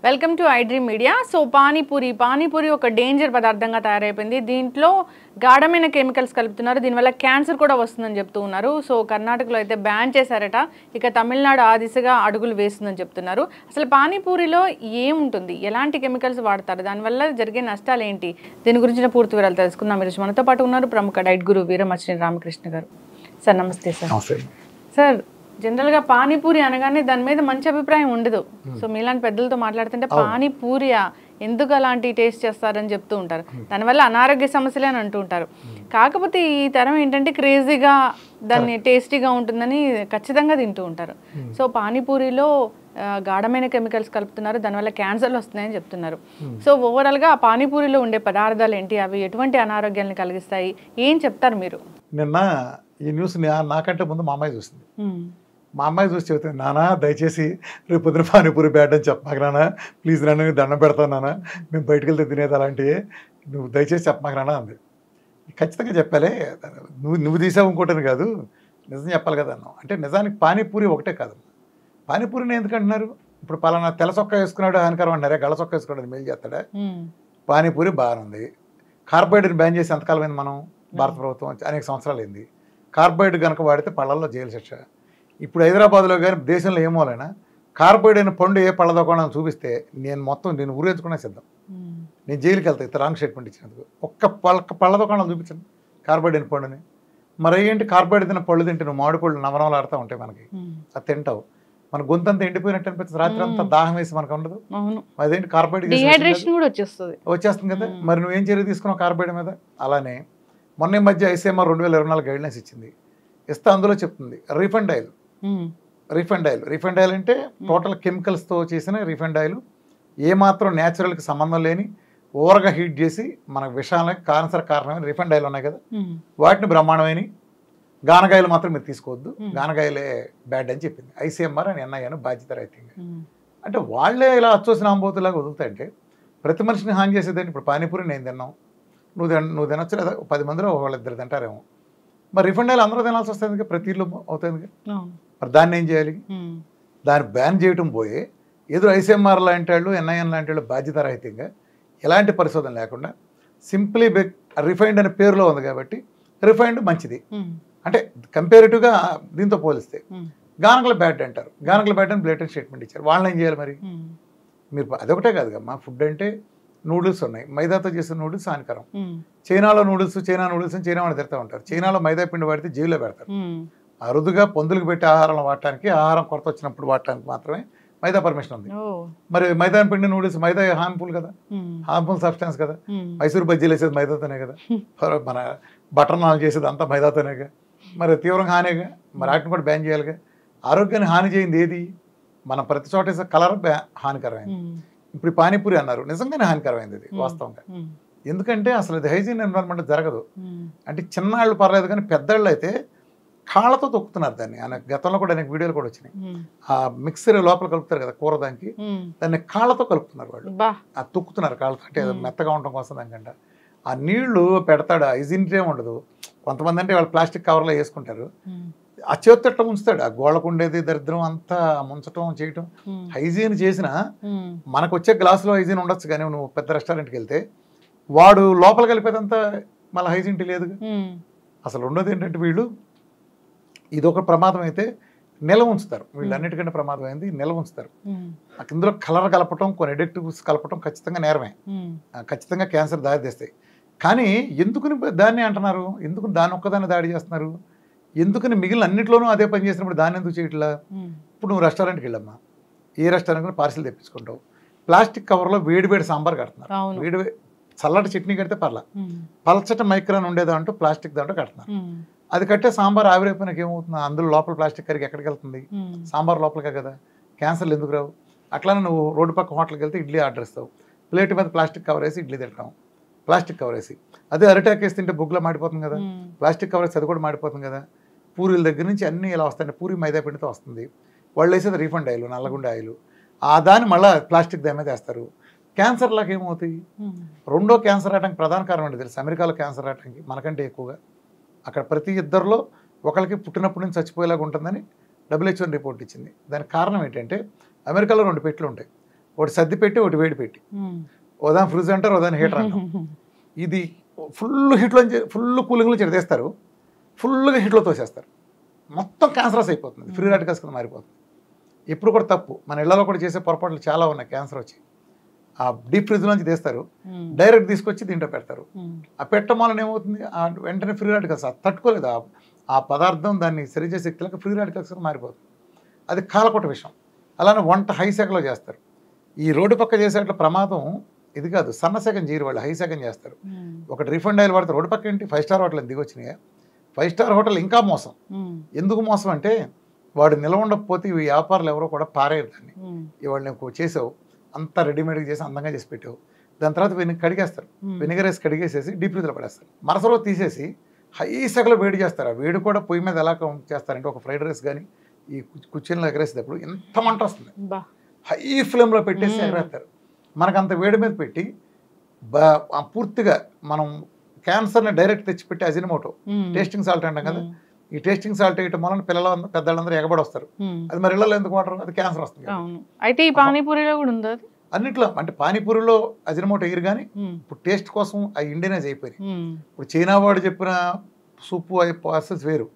Welcome to iDream media. So panipuri ఒక danger పదార్థంగా తయారైపోయింది. దీంట్లో గాఢమైన కెమికల్స్ కలుపుతున్నారు. దీనివల్ల క్యాన్సర్ కూడా వస్తుందని చెప్తూ ఉన్నారు. సో కర్ణాటకలో అయితే బ్యాన్ చేశారట. ఇక తమిళనాడు ఆ దిశగా అడుగులు వేస్తుందని చెప్తున్నారు. అసలు పానీపూరిలో ఏముంటుంది, ఎలాంటి కెమికల్స్ వాడతారు, దానివల్ల జరిగే నష్టాలు ఏంటి, దీని గురించిన పూర్తి వివరాలు తెలుసుకుందాం. ఈరోజు మనతో పాటు ఉన్నారు ప్రముఖ డైట్ గురు వీరమచిని రామకృష్ణ గారు. సార్ నమస్తే. సార్ జనరల్గా పానీపూరి అనగానే దాని మీద మంచి అభిప్రాయం ఉండదు. సో మీలాంటి పెద్దలతో మాట్లాడుతుంటే పానీపూరియా ఎందుకు అలాంటి టేస్ట్ చేస్తారని చెప్తూ ఉంటారు. దానివల్ల అనారోగ్య సమస్యలే అని అంటూ ఉంటారు. కాకపోతే ఈ తరం ఏంటంటే క్రేజీగా దాన్ని టేస్టీగా ఉంటుందని ఖచ్చితంగా తింటూ ఉంటారు. సో పానీపూరిలో గాఢమైన కెమికల్స్ కలుపుతున్నారు, దానివల్ల క్యాన్సర్లు వస్తున్నాయని చెప్తున్నారు. సో ఓవరాల్గా ఆ పానీపూరిలో ఉండే పదార్థాలు ఏంటి, అవి ఎటువంటి అనారోగ్యాలను కలిగిస్తాయి, ఏం చెప్తారు మీరు? నిన్న ఈ న్యూస్ నాకంటే ముందు మా అమ్మాయి చూసింది. మా అమ్మాయి చూసి చెబుతుంది, నాన్న దయచేసి రేపు పొద్దున పానీపూరి బ్యాడ్ అని చెప్పమాక నాన్న, ప్లీజ్ నాన్న నేను దండం పెడతాను నాన్న, మేము బయటకు వెళ్తే తినేది అలాంటివి, నువ్వు దయచేసి చెప్పమాక నాన్న అంది. ఖచ్చితంగా చెప్పాలే, నువ్వు తీసావు ఇంకోటని కాదు, నిజం చెప్పాలి కదా అన్నావు. అంటే నిజానికి పానీపూరి ఒకటే కాదు. పానీపూరిని ఎందుకు అంటున్నారు? ఇప్పుడు పలానా తెల్ల చొక్కా వేసుకున్నాడు హానికరం అంటారే, గళ్ళ చొక్కా వేసుకున్నాడు మేలు చేస్తాడా? పానీపూరి బాగానే ఉంది. కార్బోహైడ్రేట్ బ్యాన్ చేసి ఎంతకాలమైంది మనం, భారత ప్రభుత్వం అనేక సంవత్సరాలు అయింది. కార్బోహైడ్రేట్ కనుక వాడితే పళ్ళల్లో జైలు శిక్ష. ఇప్పుడు హైదరాబాద్లో కానీ దేశంలో ఏమోలైనా కార్బోహైడ్రేట్ అయిన పండు ఏ పళ్ళ దుకాణం చూపిస్తే నేను ఊరేసుకునే సిద్ధం, నేను జైలుకి వెళ్తాను ఇంత రాంగ్ స్టేట్మెంట్ ఇచ్చినందుకు. ఒక్క పళ్ళ దుకాణం చూపించండి కార్బోహైడ్రేట్ అయిన పండుని. మరి ఏంటి కార్బోహైడ్రేట్ అయిన పళ్ళు తింటే నువ్వు మామిడి పళ్ళు నవనవలు ఆడుతూ ఉంటాయి మనకి, అది తింటావు, మన గొంతంతా ఎండిపోయినట్టు అనిపిస్తుంది, రాత్రి అంతా దాహం వేసి మనకు ఉండదు. అదేంటి కార్బోహైడ్రేట్ వచ్చేస్తుంది కదా. మరి నువ్వేం చర్య తీసుకున్నావు కార్బోహైడ్రేట్ మీద? అలానే మొన్న మధ్య ICMR 2024 గైడ్లైన్స్ ఇచ్చింది. ఇస్తే అందులో చెప్తుంది రీఫండ్ ఆయిల్ అంటే టోటల్ కెమికల్స్తో చేసిన రీఫండ్ ఆయిల్, ఏమాత్రం న్యాచురల్కి సంబంధం లేని ఓవర్గా హీట్ చేసి మన విషయాలకి క్యాన్సర్ కారణమైన రీఫండ్ ఆయిల్ ఉన్నాయి కదా, వాటిని బ్రహ్మాండమైన గానగాయలు మాత్రం మీరు తీసుకోవద్దు, గానగాయలే బ్యాడ్ అని చెప్పింది ICMR అని NIA బాధ్యత రహితంగా. అంటే వాళ్ళే ఇలా అచ్చోసిన ఆంబోతులాగా వదులుతాయంటే ప్రతి మనిషిని హాని చేసేదండి. ఇప్పుడు పానీపూరి నేను తిన్నావు, నువ్వు తినొచ్చు, లేదా 10 మందిలో వాళ్ళిద్దరు తింటారేమో, మరి రీఫండ్ ఆయిల్ అందరూ తినాల్సి వస్తుంది, ప్రతి ఇల్లు అవుతుంది. మరి దాన్ని ఏం చేయాలి? దాన్ని బ్యాన్ చేయటం పోయి ఏదో ICMR లాంటి వాళ్ళు NIA లాంటి వాళ్ళు బాధ్యత రహితంగా ఎలాంటి పరిశోధన లేకుండా సింప్లీ రిఫైండ్ అనే పేరులో ఉంది కాబట్టి రిఫైండ్ మంచిది అంటే కంపేరిటివ్గా దీంతో పోలిస్తే గానగల బ్యాడ్ అంటారు. గానగల బ్యాడ్ అని బ్లేటెంట్ స్టేట్మెంట్ ఇచ్చారు. వాళ్ళని ఏం చేయాలి మరి? మీరు అదొకటే కాదు కమ్మా, ఫుడ్ అంటే నూడిల్స్ ఉన్నాయి, మైదాతో చేసిన నూడిల్స్ హానికరం. చైనా నూడిల్స్ అని చైనా వాళ్ళు తిడతా ఉంటారు. చైనాలో మైదా పిండి వాడితే జైల్లో పెడతారు. అరుదుగా పందులకు పెట్టి ఆహారం వాడటానికి, ఆహారం కొరత వచ్చినప్పుడు వాడటానికి మాత్రమే మైదా పర్మిషన్ ఉంది. మరి మైదా పిండి నూడిల్స్, మైదా హార్మ్ఫుల్ కదా, హార్మ్ఫుల్ సబ్స్టెన్స్ కదా. మైసూరు బజ్జీలు వేసేది మైదాతోనే కదా, మన బటర్ నాన్ చేసేది అంతా మైదాతోనేగా, మరి తీవ్రంగా హానిగా, మరి వాటిని కూడా బ్యాన్ చేయాలిగా. ఆరోగ్యాన్ని హాని చేయింది ఏది? మనం ప్రతి చోట వేసే కలర్ హానికరమైంది. ఇప్పుడు పానీపూరి అన్నారు, నిజంగానే హానికరమైంది ఇది వాస్తవంగా. ఎందుకంటే అసలు ఇది హైజీన్ ఎన్విరాన్మెంట్ జరగదు. అంటే చిన్నాళ్ళు పర్లేదు, కానీ పెద్దళ్ళు అయితే కాళ్ళతో తొక్కుతున్నారు దాన్ని. ఆయన గతంలో కూడా ఆయనకు వీడియోలు కూడా వచ్చినాయి. ఆ మిక్సర్ లోపల కలుపుతారు కదా కూర, దాన్ని కాళ్ళతో కలుపుతున్నారు వాళ్ళు, ఆ తొక్కుతున్నారు కాళ్ళతో, అంటే మెత్తగా ఉండటం కోసం దానికంట. ఆ నీళ్లు పెడతాడు, హైజీన్టే ఉండదు. కొంతమంది అంటే వాళ్ళు ప్లాస్టిక్ కవర్లో వేసుకుంటారు, ఆ చేతితో ఉంచుతాడు. ఆ గోళ్ళకు ఉండేది దరిద్రం అంతా ముంచటం చేయటం. హైజీన్ చేసినా మనకు వచ్చే గ్లాసులో హైజీన్ ఉండొచ్చు, కానీ నువ్వు పెద్ద రెస్టారెంట్కి వెళ్తే వాడు లోపల కలిపేదంతా మళ్ళీ హైజీన్ లేదు. అసలు ఉండదు ఏంటంటే వీళ్ళు ఇదొక ప్రమాదం అయితే నిల్వ ఉంచుతారు. వీళ్ళు అన్నిటికంటే ప్రమాదం అయింది నిల్వ ఉంచుతారు. ఇందులో కలర్ కలపటం, కొన్ని ఎడిక్టివ్స్ కలపటం ఖచ్చితంగా నేరమే, ఖచ్చితంగా క్యాన్సర్ దారి తీస్తాయి. కానీ ఎందుకుని దాన్ని అంటున్నారు, ఎందుకు దాన్ని ఒక్కదాన్ని దాడి చేస్తున్నారు, ఎందుకని మిగిలిన అన్నింటిలోనూ అదే పని చేసినప్పుడు దాన్ని ఎందుకు చేయట్లా? ఇప్పుడు నువ్వు రెస్టారెంట్కి వెళ్ళమ్మా, ఏ రెస్టారెంట్ పార్సిల్ తెప్పించుకుంటావు, ప్లాస్టిక్ కవర్లో వేడివేడి సాంబార్ కడుతున్నారు, చల్లటి చట్నీ కడితే పర్లా, పలచట మైక్రాన్ ఉండేదాంటూ ప్లాస్టిక్ దాంట్లో కడుతున్నారు. అది కట్టే సాంబార్ ఆవిరైపోయినాక ఏమవుతుంది? అందులో లోపల ప్లాస్టిక్ కరిగి ఎక్కడికి వెళ్తుంది? సాంబార్ లోపలికే కదా. క్యాన్సర్లు ఎందుకు రావు? అట్లానే నువ్వు రోడ్డు పక్క హోటల్కి వెళ్తే ఇడ్లీ ఆర్డర్ ఇస్తావు, ప్లేట్ మీద ప్లాస్టిక్ కవర్ వేసి ఇడ్లీ తింటాం, ప్లాస్టిక్ కవర్ వేసి. అదే అరిటాక్ వేసి తింటే బొగ్గులో మాడిపోతుంది కదా, ప్లాస్టిక్ కవర్ వేసి అది కూడా మాడిపోతుంది కదా. పూరీల దగ్గర నుంచి అన్నీ ఇలా వస్తాయి, పూరి మైదా పిండితో వస్తుంది, వాళ్ళు వేసేది రీఫండ్ ఆయిల్, నల్లగుండ ఆయిల్, ఆ దాన్ని మళ్ళీ ప్లాస్టిక్ దాని మీద వేస్తారు. క్యాన్సర్లకు ఏమవుతాయి? రెండో క్యాన్సర్ రావడానికి ప్రధాన కారణం ఏంటి తెలుసు? అమెరికాలో క్యాన్సర్ రావడానికి మనకంటే ఎక్కువగా అక్కడ ప్రతి ఇద్దరిలో ఒకరికి పుట్టినప్పటి నుంచి చచ్చిపోయేలాగా ఉంటుందని WHO రిపోర్ట్ ఇచ్చింది. దానికి కారణం ఏంటంటే అమెరికాలో 2 పెట్లు ఉంటాయి, ఒకటి సర్ది పెట్టి ఒకటి వేడి పెట్టి, ఉదాహరణ ఫ్రిడ్జ్ అంటారు, ఉదాహరణ హీటర్ అంటారు. ఇది ఫుల్ హీట్లో ఫుల్ కూలింగ్లో చెడతేస్తారు, ఫుల్గా హీట్లో తోసేస్తారు, మొత్తం క్యాన్సరస్ అయిపోతుంది, ఫ్రీ రాడికల్స్ కింద మారిపోతుంది. ఎప్పుడు కూడా తప్పు. మన ఇళ్లలో కూడా చేసే పొరపాట్లు చాలా ఉన్నాయి. క్యాన్సర్ వచ్చి ఆ డీప్ ఫ్రిడ్జ్ నుంచి తీస్తారు, డైరెక్ట్ తీసుకొచ్చి దీంట్లో పెడతారు. ఆ పెట్టడం వలన ఏమవుతుంది, వెంటనే ఫ్రీ రాడికల్స్ తట్టుకోలేదు ఆ పదార్థం, దాన్ని సరిచే శక్తులకు ఫ్రీ రాడికల్స్ మారిపోతుంది. అది కాలకొట్ట విషయం. అలానే వంట హై సెకలో చేస్తారు. ఈ రోడ్డు పక్క చేసేట్ల ప్రమాదం ఇది కాదు, సన్న సెకం చేయరు వాళ్ళు, హై సెకం చేస్తారు. ఒకటి రిఫండ్ ఆయిల్ వాడతారు. రోడ్డు పక్క ఏంటి 5 స్టార్ హోటల్ దిగి వచ్చినాయి. 5 స్టార్ హోటల్ ఇంకా మోసం. ఎందుకు మోసం అంటే వాడు నిలవ ఉండకపోతే ఈ వ్యాపారులు ఎవరో కూడా పారేరు దాన్ని. ఇవాళ నువ్వు చేసావు, అంతా రెడీమేడ్గా చేసి అందంగా చేసి పెట్టావు, దాని తర్వాత కడిగేస్తారు, వెనిగర్ వేసి కడిగేసేసి డీప్ ఫ్రిడ్జ్లో పడేస్తారు. మరుసలో తీసేసి హై సెకలో వేడి చేస్తారు. ఆ వేడి కూడా పొయ్యి మీద ఎలా చేస్తారంటే ఒక ఫ్రైడ్ రైస్ కానీ ఈ కుర్చీలో ఎగరేసేటప్పుడు ఎంత మంట వస్తుంది, హై ఫ్లేమ్లో పెట్టేసి ఎగరేస్తారు. మనకంత వేడి మీద పెట్టి పూర్తిగా మనం క్యాన్సర్ని డైరెక్ట్ తెచ్చిపెట్టి అజినమోటో టేస్టింగ్ సాల్ట్ అంటాం కదా, ఈ టేస్టింగ్ సాల్ట్ వేయటం వలన పెద్దలందరూ ఎగబడి వస్తారు. అది మరి ఇళ్ళలో ఎందుకు వాడరు, అది క్యాన్సర్ వస్తుంది. అయితే ఈ పానీపూరిలో కూడా ఉంది అది అన్నిట్లో. అంటే పానీపూరిలో అజినమోటో వేయరు, కానీ ఇప్పుడు టేస్ట్ కోసం ఆ ఇండియనైజ్ అయిపోయింది. ఇప్పుడు చైనా వాడు చెప్పిన సూపు ప్రాసెస్ వేరు,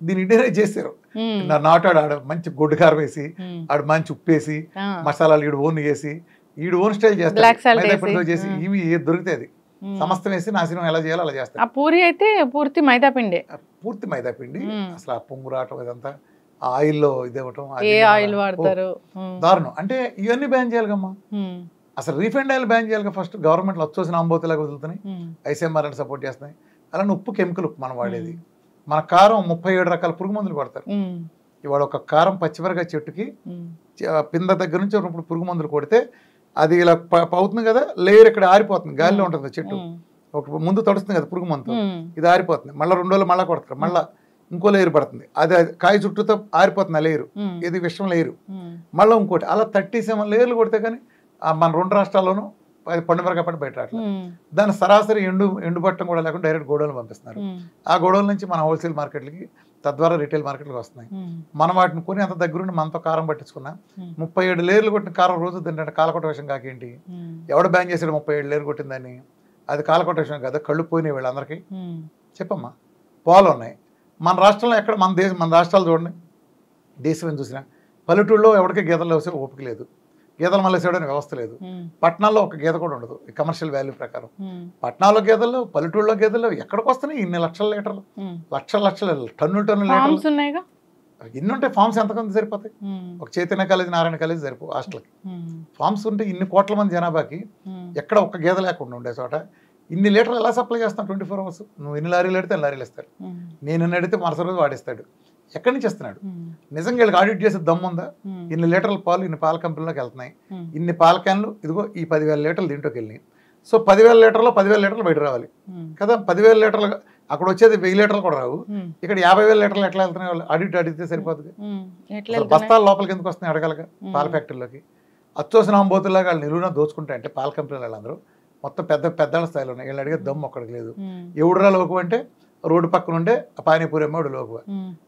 దీన్ని ఇండియనైజ్ చేశారు. నాటాడు ఆడ మంచి గొడ్డు కారం వేసి, ఆడు మంచి ఉప్పు వేసి, మసాలాలు ఈడు ఓన్ వేసి, ఈడు ఓన్ స్టైల్ చేస్తారు చేసి, ఇవి ఏది దొరికితే అది సమస్తం వేసి నాశనం ఎలా చేయాలో అలా చేస్తారు. ఆ పూరి అయితే పూర్తి మైదా పిండి, పూర్తి మైదా పిండి. అసలు ఆ పొంగు రావటం ఇదంతా ఆయిల్లో ఇదేవటం, ఆయిల్ వాడతారు, దారుణం. అంటే ఇవన్నీ బ్యాన్ చేయాలిగమ్మా. అసలు రీఫైండ్ ఆయిల్ బ్యాన్ చేయాలి ఫస్ట్. గవర్నమెంట్లో వచ్చేసిన అంబోతులాగా వదులుతున్నాయి, ఐసీఎంఆర్ సపోర్ట్ చేస్తున్నాయి. అలానే ఉప్పు, కెమికల్ ఉప్పు మనం వాడేది. మన కారం 37 రకాల పురుగు మందులు కొడతారు. ఇవాళ ఒక కారం పచ్చిమిరకాయ చెట్టుకి పింద దగ్గర నుంచి ఇప్పుడు పురుగు మందులు కొడితే అది ఇలా అవుతుంది కదా, లేయర్ ఇక్కడ ఆరిపోతుంది, గాలిలో ఉంటుంది చెట్టు, ఒక ముందు తడుస్తుంది కదా పురుగు మందు, ఇది ఆరిపోతుంది. మళ్ళీ 2 రోజులు మళ్ళీ కొడతారు, మళ్ళీ ఇంకో లేయర్ పడుతుంది, అది కాయ చుట్టూతో ఆరిపోతుంది ఆ లేయరు, ఇది విషం లేయరు. మళ్ళీ ఇంకోటి అలా 37 లేయర్లు కొడితే కానీ మన 2 రాష్ట్రాల్లోనూ అది పండుమిరకాయ పంట బయట రావట్లేదు. దాని సరాసరి ఎండుపట్టం కూడా లేకుండా డైరెక్ట్ గోడౌన్లు పంపిస్తున్నారు. ఆ గోడౌన్ నుంచి మన హోల్సేల్ మార్కెట్లకి, తద్వారా రిటైల్ మార్కెట్లకు వస్తున్నాయి. మనం వాటిని కొని అంత దగ్గరుండి మనతో కారం పట్టించుకున్నా 37 లేయర్లు కొట్టిన కారం రోజు తింటే కాలకొట్ట విషయం కాకేంటి? ఎవడ బ్యాన్ చేశాడు 37 లేయర్లు కొట్టిందని? అది కాలకొట్ట విషయం కదా, కళ్ళు పోయినాయి వీళ్ళందరికీ. చెప్పమ్మా, పాలు ఉన్నాయి మన రాష్ట్రంలో. ఎక్కడ మన రాష్ట్రాలు చూడండి, దేశం చూసినా పల్లెటూళ్ళలో ఎవరికి గేదెలు వేసే ఓపిక లేదు, గేదెలు మళ్ళీ వ్యవస్థ లేదు. పట్టణాల్లో ఒక గేదె కూడా ఉండదు ఈ కమర్షియల్ వాల్యూ ప్రకారం. పట్టణాల్లో గేదెలు, పల్లెటూళ్ళలో గేదెలు ఎక్కడికి వస్తున్నాయి ఇన్ని లక్షల లీటర్లు, లక్షల టన్నుల లీటర్లు. ఇన్ని ఉంటే ఫార్మ్స్ ఎంతమంది సరిపోతాయి? ఒక చైతన్య కాలేజ్, నారాయణ కాలేజ్ సరిపో హాస్టల్కి. ఫార్మ్స్ ఉంటే ఇన్ని కోట్ల మంది జనాభాకి ఎక్కడ ఒక్క గేదె లేకుండా ఉండే చోట ఇన్ని లీటర్లు ఎలా సప్లై చేస్తాం 24 hours? నువ్వు ఎన్ని లారీలు అడితే అన్ని లారీలు ఇస్తారు, నేను ఎన్ని అడిగితే మరుసటి రోజు వాడిస్తాడు. ఎక్కడి నుంచి ఇస్తున్నాడు? నిజంగా వీళ్ళకి ఆడిట్ చేసే దమ్ముందా? ఇన్ని లీటర్ల పాలు ఇన్ని పాల కంపెనీలోకి వెళ్తున్నాయి, ఇన్ని పాల క్యాన్లు ఇదిగో ఈ 10,000 లీటర్లు దీంట్లోకి వెళ్ళినాయి. సో 10,000 లీటర్లో 10,000 లీటర్లు బయట రావాలి కదా. 10,000 లీటర్లు అక్కడ వచ్చేది 1000 లీటర్లు కూడా రావు. ఇక్కడ 50,000 లీటర్లు ఎట్లా వెళ్తున్నాయి? వాళ్ళు ఆడిట్ అడిగితే సరిపోతుంది. బస్తాల లోపలికి ఎందుకు వస్తున్నాయి అడగలగా పాల ఫ్యాక్టరీలోకి? అచ్చోసిన అంబోతుల్లాగా వాళ్ళు నిలువున దోచుకుంటాయంటే పాల కంపెనీలు వాళ్ళందరూ మొత్తం పెద్ద స్థాయిలో ఉన్నాయి. వీళ్ళు అడిగే దమ్ము ఒక్కడికి లేదు. ఎవడురా లోకు అంటే రోడ్డు పక్కన ఉండే పానీపూరి అమ్మడు లోకువ.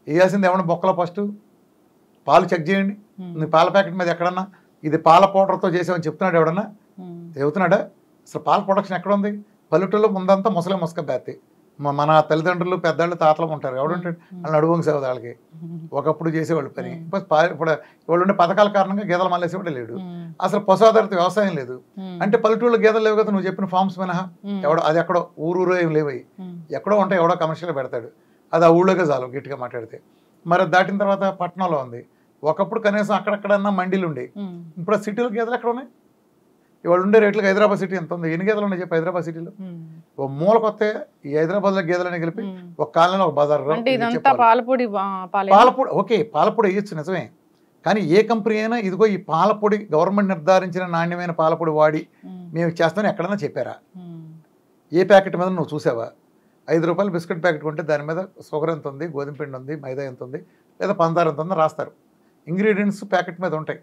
వేయాల్సింది ఏమన్నా బొక్కలో ఫస్ట్ పాలు చెక్ చేయండి. నీ పాల ప్యాకెట్ మీద ఎక్కడన్నా ఇది పాల పౌడర్తో చేసామని చెప్తున్నాడు ఎవడన్నా? చెబుతున్నాడా? అసలు పాల ప్రొడక్షన్ ఎక్కడ ఉంది? పల్లెటూరులో ముందంతా ముసక బేత్తి. మన తల్లిదండ్రులు, పెద్దవాళ్ళు, తాతలు ఉంటారు. ఎవడుంటాడు? వాళ్ళని అడుగుంగి సేవ వాళ్ళకి ఒకప్పుడు చేసేవాళ్ళు పని. ఇప్పుడు వాళ్ళు ఉండే పథకాల కారణంగా గేదెలు మళ్ళేసేవాడు లేడు. అసలు పశు ఆధారిత వ్యవసాయం లేదు. అంటే పల్లెటూరులో గేదెలు లేవు కదా, నువ్వు చెప్పిన ఫార్మ్స్ మినహా. ఎవడో అది ఎక్కడో ఊరు ఏం లేవు, ఎక్కడో ఉంటాయి, ఎవడో కమర్షియల్ పెడతాడు. అది ఆ ఊళ్ళోకే చాలు గట్టిగా మాట్లాడితే. మరి దాటిన తర్వాత పట్టణంలో ఉంది. ఒకప్పుడు కనీసం అక్కడక్కడన్నా మండీలు ఉండే. ఇప్పుడు ఆ సిటీలో గేదెలు ఎక్కడ ఉన్నాయి? ఇవాళ ఉండే రేట్లకు హైదరాబాద్ సిటీ ఎంత ఉంది? ఎన్ని గేదెలు ఉన్నాయి చెప్పి హైదరాబాద్ సిటీలో? ఓ మూల కొత్త ఈ హైదరాబాద్లో గేదెలని కలిపి ఒక కాలనీలో ఒక బజార్. పాలపొడి ఓకే, పాలపొడి వేయచ్చు నిజమే. కానీ ఏ కంపెనీ అయినా ఇదిగో ఈ పాలపొడి గవర్నమెంట్ నిర్ధారించిన నాణ్యమైన పాలపొడి వాడి మేము చేస్తామని ఎక్కడన్నా చెప్పారా? ఏ ప్యాకెట్ మీద నువ్వు చూసావా? 5 రూపాయలు బిస్కెట్ ప్యాకెట్ కొంటే దాని మీద షుగర్ ఎంత ఉంది, గోధుమ పిండి ఉంది, మైదా ఎంత ఉంది, లేదా పంచదార ఎంత ఉందో రాస్తారు. ఇంగ్రీడియంట్స్ ప్యాకెట్ మీద ఉంటాయి.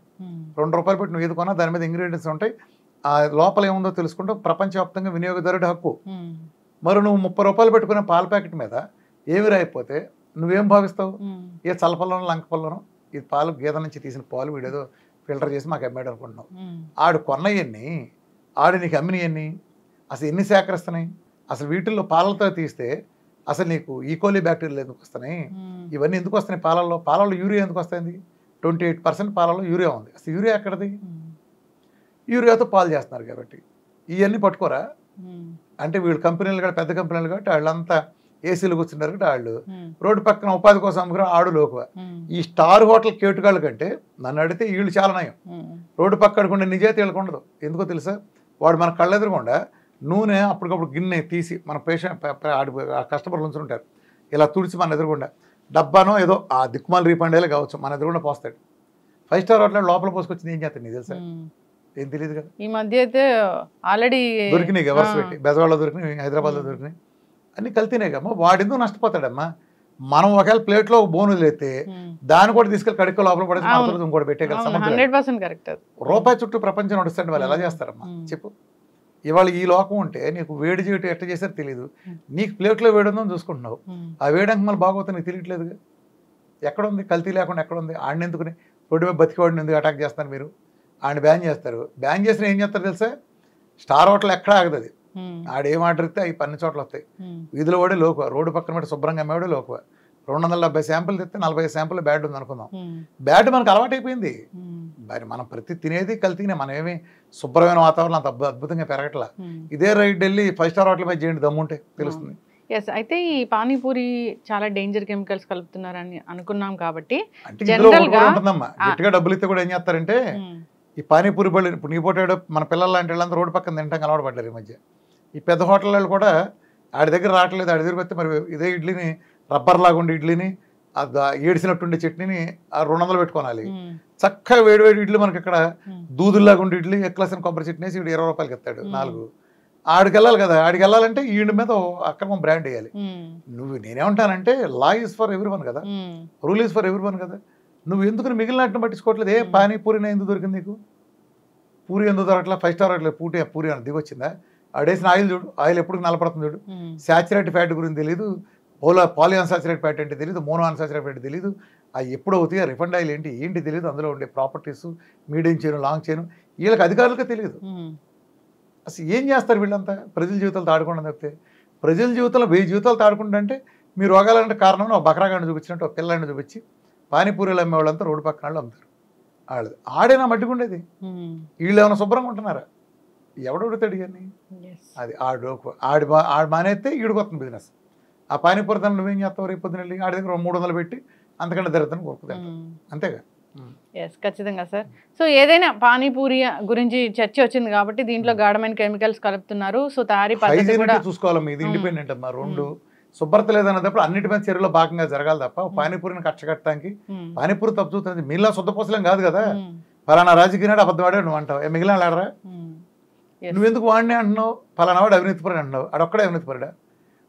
2 రూపాయలు పెట్టి నువ్వు ఏది కొన్నా దాని మీద ఇంగ్రీడియంట్స్ ఉంటాయి. ఆ లోపల ఏముందో తెలుసుకుంటూ ప్రపంచవ్యాప్తంగా వినియోగదారుడి హక్కు. మరి నువ్వు 30 రూపాయలు పెట్టుకునే పాల ప్యాకెట్ మీద ఏమి రాయిపోతే నువ్వేం భావిస్తావు? ఏ చల్లపల్లోనో లంకపల్లోనో ఇది పాలు గేదెల నుంచి తీసిన పాలు వీడేదో ఫిల్టర్ చేసి మాకు అమ్మాడు అనుకుంటున్నావు. ఆడు కొన్నయన్ని ఆడు నీకు అమ్మినయన్ని అసలు ఎన్ని సేకరిస్తున్నాయి? అసలు వీటిల్లో పాలతో తీస్తే అసలు నీకు ఈకోలీ బ్యాక్టీరియాలు ఎందుకు వస్తున్నాయి? ఇవన్నీ ఎందుకు వస్తున్నాయి? పాలల్లో యూరియా ఎందుకు వస్తుంది? 28% పాలలో యూరియా ఉంది. అసలు యూరియా ఎక్కడది? యూరియాతో పాలు చేస్తున్నారు కాబట్టి ఇవన్నీ పట్టుకోరా? అంటే వీళ్ళు కంపెనీలు కూడా పెద్ద కంపెనీలు కాబట్టి వాళ్ళంతా ఏసీలు కూర్చున్నారు కాబట్టి వాళ్ళు రోడ్డు పక్కన ఉపాధి కోసం అమ్ముకుని ఆడు లోకువ. ఈ స్టార్ హోటల్ కేటుగాళ్ళ కంటే నన్ను అడిగితే వీళ్ళు చాలా నయం. రోడ్డు పక్క అడుకుంటే నిజాయితీ వీళ్ళకి ఉండదు. ఎందుకో తెలుసా? వాడు మన కళ్ళెదురకుండా నూనె అప్పటికప్పుడు గిన్నె తీసి మన పేషెంట్ కస్టమర్లు ఉంచుంటారు, ఇలా తుడిచి మన ఎదురుగుండా డబ్బానో ఏదో ఆ దిక్కుమాల రీఫండ్ అయ్యే కావచ్చు మన ఎదురుగుండా పోస్తాడు. 5 స్టార్ హోటల్ లోపల పోసుకొచ్చింది ఏం చేస్తాను నీకు తెలుసా? ఏం తెలియదు కదా. ఈ మధ్య అయితే ఆల్రెడీ దొరికినాయి గవర్స్ పెట్టి, బెజవాడలో దొరికినాయి, హైదరాబాద్లో దొరికినాయి, అన్ని కల్తీనే కమ్మా. వాడు ఎందుకు నష్టపోతాడమ్మా? మనం ఒకవేళ ప్లేట్లో బోనులు అయితే దాన్ని కూడా తీసుకెళ్ళి కడుక్కో లోపల పడేసి ఇంకోటి పెట్టే కదా. రూపాయి చుట్టూ ప్రపంచం నడుస్తాడు. వాళ్ళు ఎలా చేస్తారమ్మా చెప్పు? ఇవాళ ఈ లోకం ఉంటే నీకు వేడి చేయటం ఎట్లా చేశారో తెలియదు. నీకు ప్లేట్లో వేడి ఉందని చూసుకుంటున్నావు, ఆ వేయడానికి మళ్ళీ బాగోతుంది నీకు తెలియట్లేదుగా. ఎక్కడ ఉంది కల్తీ లేకుండా? ఎక్కడ ఉంది? ఆడిని ఎందుకుని రోడ్డు మీద బతికేవాడిని ఎందుకు అటాక్ చేస్తారు మీరు? ఆయన బ్యాన్ చేస్తారు. బ్యాన్ చేసిన ఏం చేస్తారు తెలుసా? స్టార్ హోటల్ ఎక్కడ ఆగదు. ఆడేం ఆర్డర్ ఇస్తే అవి పన్ని చోట్ల వస్తాయి. వీధిలో వాడే లోకువ, రోడ్డు పక్కన పెట్టి శుభ్రంగా అమ్మేవాడే లోకువ. 270 శాంపుల్ తెస్తే 45 శాంపుల్ బ్యాడ్ ఉంది అనుకుందాం. బ్యాడ్ మనకు అలవాటు అయిపోయింది. మరి మనం ప్రతి తినేది కల్తీనే. మనం ఏమి శుభ్రమైన వాతావరణం అంత అద్భుతంగా పెరగట్లా. ఇదే రైడ్ వెళ్ళి 5 స్టార్ హోటల్ మీద చేయండి, దమ్ముంటే తెలుస్తుంది. ఎస్, అయితే ఈ పానీపూరి చాలా డేంజర్ కెమికల్స్ కలుపుతున్నారని అనుకున్నాం కాబట్టి ఉంటుందమ్మా. గట్టిగా డబ్బులు ఇస్తే కూడా ఏం చేస్తారంటే ఈ పానీపూరి బళ్ళు ఇప్పుడు నీ పోటాడు మన పిల్లలు లాంటి వాళ్ళంతా రోడ్డు పక్కన తింటాం అలవాటు పడ్డారు ఈ మధ్య. ఈ పెద్ద హోటల్ వాళ్ళు కూడా ఆడి దగ్గర రావట్లేదు, ఆడి దగ్గరికి వస్తే మరి ఇదే ఇడ్లీని రబ్బర్ లాగా ఉండే ఇడ్లీని ఏడిసినట్టుండే చట్నీని 200 పెట్టుకోవాలి. చక్కగా వేడి వేడి ఇడ్లీ మనకి ఇక్కడ దూదుల్లాగా ఉండే ఇడ్లీ ఎక్లసిన కొబ్బరి చట్నీ వేసి 20 రూపాయలకి ఇస్తాడు 4. ఆడికి వెళ్ళాలి కదా, ఆడికి వెళ్ళాలంటే ఈడి మీద అక్రమం బ్రాండ్ వేయాలి. నేనేమంటానంటే law is for everyone కదా, rule is for everyone కదా. నువ్వు ఎందుకు మిగిలినట్టు పట్టించుకోవట్లేదు? ఏ పానీపూరిని ఎందుకు దొరికింది నీకు? పూరి ఎందుకు దొరకట్లా? 5 స్టార్ అట్లా పూరి అని దిగొచ్చిందా? ఆడేసిన ఆయిల్ చూడు, ఆయిల్ ఎప్పుడు నలపడుతుంది చూడు. సాచురేట్ ఫ్యాట్ గురించి తెలియదు, పాలీ అన్సాచురేట్ ఫ్యాట్ అంటే తెలియదు, మోనో అన్సాచురేట్ ఫ్యాట్ తెలియదు. అవి ఎప్పుడు అవుతాయి, రిఫండ్ ఆయిల్ ఏంటి తెలియదు, అందులో ఉండే properties, medium chain, long chain వీళ్ళకి అధికారులకే తెలియదు. అసలు ఏం చేస్తారు వీళ్ళంతా? ప్రజల జీవితాలతో ఆడుకోవడం తప్పితే. ప్రజల జీవితంలో 1000 జీవితాలతో ఆడుకుంటుంటే మీరు రోగాలంటే కారణం ఒక బకరాగాన్ని చూపించినట్టు ఒక పిల్లాన్ని చూపించి పానీపూరీలు అమ్మే వాళ్ళంతా రోడ్డు పక్కన వాళ్ళు అమ్ముతారు. వాళ్ళది ఆడేనా మట్టిగుండేది? వీళ్ళు ఏమైనా శుభ్రంగా ఉంటున్నారా? ఎవడొడుతాడు ఇవన్నీ? అది ఆడు మానేస్తే ఈడుకొస్తుంది బిజినెస్. ఆ పానీపూరి దాన్ని నువ్వేం చేస్తావు? రేపు పొద్దున వెళ్ళి ఆడి దగ్గర 300 పెట్టి అంతకంటే దరిద్రం కోరుకుంటాను. అంతేగా. ఎస్, ఖచ్చితంగా సార్. సో ఏదైనా పానీపూరి గురించి చర్చ వచ్చింది కాబట్టి దీంట్లో గాఢమైన కెమికల్స్ కలుపుతున్నారు. సో తయారీ పద్ధతి కూడా చూసుకోవాలి. ఇది ఇండిపెండెంట్ అమ్మా. 2 శుభ్రత లేదన్నప్పుడు అన్నిటి మీద చర్యలో భాగంగా జరగాలి తప్ప పానీపూరిని కట్టడానికి పానీపూరి తప్పు చూస్తుంది. మీలా శుద్ధపోసలేం కాదు కదా. ఫలానా రాజకీయ నాడు అబద్ధం వాడే నువ్వు అంటావు, మిగిలిన ఆడరా? నువ్వెందుకు వాడిని అంటున్నావు? ఫలానా వాడు అవినీతిపరుడు అంటున్నావు, ఆడొక్కడే అవినీతిపరుడా?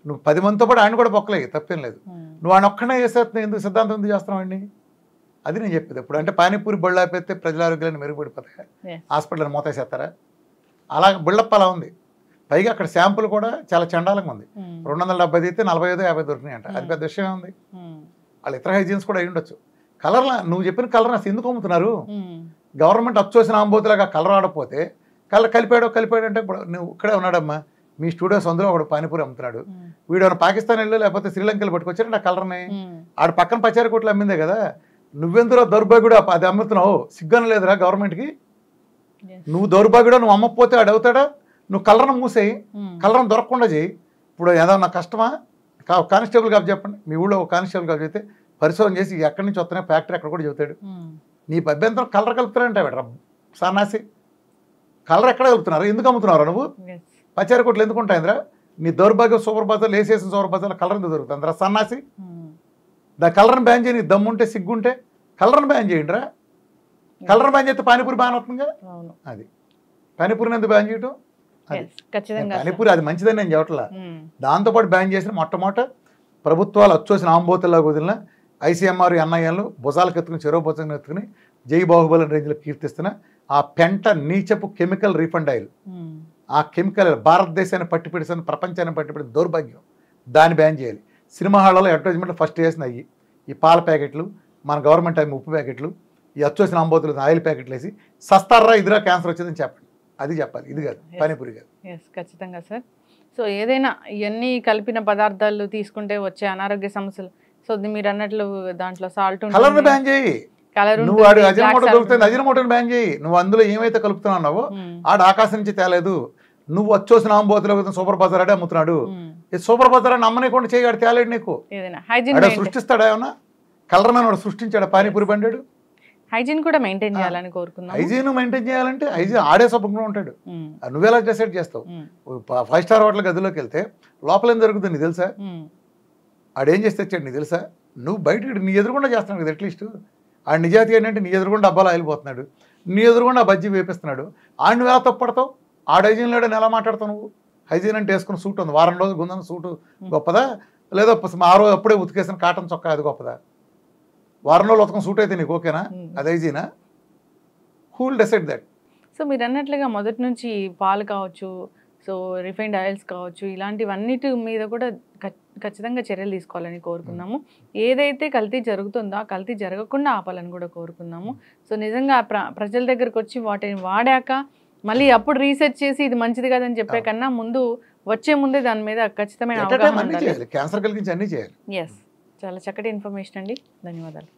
నువ్వు 10 మందితో పాటు ఆయన కూడా పొక్కలే, తప్పేం లేదు. నువ్వు ఆయన ఒక్కడే చేసేస్తున్నావు, ఎందుకు సిద్ధాంతం ఎందుకు చేస్తున్నావు అండి? అది నేను చెప్పేది. ఇప్పుడు అంటే పానీపూరి బళ్ళు ఆపేస్తే ప్రజల ఆరోగ్యాన్ని మెరుగుపడిపోతాయి, హాస్పిటల్ని మూతేసేస్తారా? అలా బిల్డప్ అలా ఉంది. పైగా అక్కడ శాంపుల్ కూడా చాలా చండాలంగా ఉంది. 270 అయితే 45, 50 దొరికినాయి అంట. అది పెద్ద విషయం ఉంది. వాళ్ళు ఇతర హైజీన్స్ కూడా అయి ఉండొచ్చు. కలర్లా నువ్వు చెప్పిన కలర్ అసలు ఎందుకు అమ్ముతున్నారు? గవర్నమెంట్ అచ్చోసిన ఆంబోతులాగా కలర్ ఆడకపోతే కలర్ కలిపాడు అంటే ఇప్పుడు నువ్వు ఇక్కడే ఉన్నాడమ్మా, మీ స్టూడియోస్ అందులో ఒకడు పానీపూరి అమ్ముతున్నాడు. వీడు పాకిస్తాన్ వెళ్ళి లేకపోతే శ్రీలంకలో పట్టుకొచ్చాడు ఆ కలర్ని. ఆడ పక్కన పచారి కోట్లు అమ్మిందే కదా. నువ్వెందులో దౌర్భాగ్యుడు అది అమ్ముతున్నావు? సిగ్గన లేదురా గవర్నమెంట్కి? నువ్వు దౌర్భాగ్యుడా? నువ్వు అమ్మకపోతే ఆడు అవుతాడా? నువ్వు కలర్ను మూసేయి, కలర్ను దొరకకుండా చేయి. ఇప్పుడు ఏదన్నా కష్టమా? కానిస్టేబుల్ కాబట్టి చెప్పండి, మీ ఊళ్ళో ఒక కానిస్టేబుల్ కాబట్టి చెప్తే పరిశోధన చేసి ఎక్కడి నుంచి వస్తున్నాయి ఫ్యాక్టరీ అక్కడ కూడా చెబుతాడు. నీ అభ్యంతరం కలర్ కలుపుతారంటే సన్నాసి. కలర్ ఎక్కడ కలుపుతున్నారు? ఎందుకు అమ్ముతున్నారు నువ్వు? పచారి కొట్లు ఎందుకు ఉంటాయిందిరా? నీ దౌర్భాగ్యం సూపర్ బజార్లు వేసేసిన సూపర్ బజార్లో కలర్ ఎందుకు దొరుకుతుందిరా సన్నాసి? దా కలర్ని బ్యాన్ చేయి. దమ్ముంటే సిగ్గుంటే కలర్ని బ్యాన్ చేయండి రా. కలర్ బ్యాన్ చేస్తే పానీపూరి బ్యాన్ అవుతుందిగా. అది పానీపూరిని ఎందుకు బ్యాన్ చేయటం? పానీపూరి అది మంచిదని నేను చెప్పట్లా. దాంతోపాటు బ్యాన్ చేసిన మొట్టమొదట ప్రభుత్వాలు అచ్చోసిన ఆంబోతుల్లాగా వదిలిన ICMR NIL భుజాలకు ఎత్తుకుని చెరువు భుజాలను ఎత్తుకుని జై బాహుబలి రేంజ్లో కీర్తిస్తున్న ఆ పెంట నీచపు కెమికల్ రీఫండ్ ఆయిల్, ఆ కెమికల్ భారతదేశాన్ని పట్టిపెడిసిన ప్రపంచాన్ని పట్టిపెడిన దౌర్భాగ్యం, దాన్ని బ్యాన్ చేయాలి. సినిమా హాళ్ళలో అడ్వర్టైజ్మెంట్లు ఫస్ట్ చేసిన ఈ పాల ప్యాకెట్లు, మన గవర్నమెంట్ అవి ఉప్పు ప్యాకెట్లు, ఈ అచ్చోసిన అంబోతులు ఆయిల్ ప్యాకెట్లు వేసి సస్తారా ఇదిరా క్యాన్సర్ వచ్చిందని చెప్పండి. అది చెప్పాలి, ఇది కాదు పానీపూరి కాదు. ఎస్, ఖచ్చితంగా సార్. సో ఏదైనా ఇవన్నీ కలిపిన పదార్థాలు తీసుకుంటే వచ్చే అనారోగ్య సమస్యలు, సో మీరు అన్నట్లు దాంట్లో సాల్ట్ కలర్ని బ్యాన్ చేయి. కలర్ నువ్వు ఆడు అజినమోటో దొరుకుతుంది, అజినమోటోని బ్యాన్ చేయి. నువ్వు అందులో ఏమైతే కలుపుతున్నావో ఆడ ఆకాశం నుంచి తేలేదు. నువ్వు వచ్చోసిన ఆంబోతులు సూపర్ బజార్ ఆడే అమ్ముతున్నాడు. ఈ సూపర్ బజార్ అని అమ్మనేకుండా చేయగాడు తేలేడు నీకు. సృష్టిస్తాడా ఏమన్నా? కలర్ మ్యాన్ వాడు సృష్టించాడు పానీపూరి బండాడు. హైజీన్ కూడా మెయింటైన్ చేయాలని కోరుకున్నాం. హైజీన్ మెయింటైన్ చేయాలంటే హైజీన్ ఆడే సొప్పంగా ఉంటాడు. నువ్వెలా డిసైడ్ చేస్తావు? 5 స్టార్ హోటల్ గదిలోకి వెళ్తే లోపల ఏం జరుగుతుంది నీకు తెలుసా? ఆడేం చేసి తెచ్చాడు నీకు తెలుసా? నువ్వు బయట నీ ఎదురుకుండా చేస్తున్నాడు కదా. అట్లీస్ట్ ఆ నిజాతి ఏంటంటే నీ ఎదురుగుండా డబ్బాలు ఆయిలిపోతున్నాడు, నీ ఎదురుగుండా బజ్జీ వేపిస్తున్నాడు. ఆడిని ఎలా తప్పడతావు? ఆడ హైజీన్ లేడని ఎలా మాట్లాడతావు నువ్వు? హైజీన్ అంటే వేసుకున్న సూట్ ఉంది, వారం రోజులు గుందని సూటు గొప్పదా? లేదా ఆ రోజు అప్పుడే ఉతికేసిన కాటన్ చొక్కా అది గొప్పదా? వారం రోజులు ఉతకం సూట్ అయితే నీకు ఓకేనా? అది హైజీనా? Who will decide that? So మీరు అన్నట్లుగా మొదటి నుంచి పాలు కావచ్చు, సో రిఫైన్డ్ ఆయిల్స్ కావచ్చు, ఇలాంటివన్నిటి మీద కూడా ఖచ్చితంగా చర్యలు తీసుకోవాలని కోరుకున్నాము. ఏదైతే కల్తీ జరుగుతుందో ఆ కల్తీ జరగకుండా ఆపాలని కూడా కోరుకున్నాము. సో నిజంగా ప్రజల దగ్గరకు వచ్చి వాటిని వాడాక మళ్ళీ అప్పుడు రీసెర్చ్ చేసి ఇది మంచిది కాదని చెప్పే కన్నా ముందు వచ్చే ముందే దాని మీద ఖచ్చితమైన అవగాహన ఉండాలి. క్యాన్సర్ కలిగించి అన్ని చేయాలి. ఎస్, చాలా చక్కటి ఇన్ఫర్మేషన్ అండి, ధన్యవాదాలు.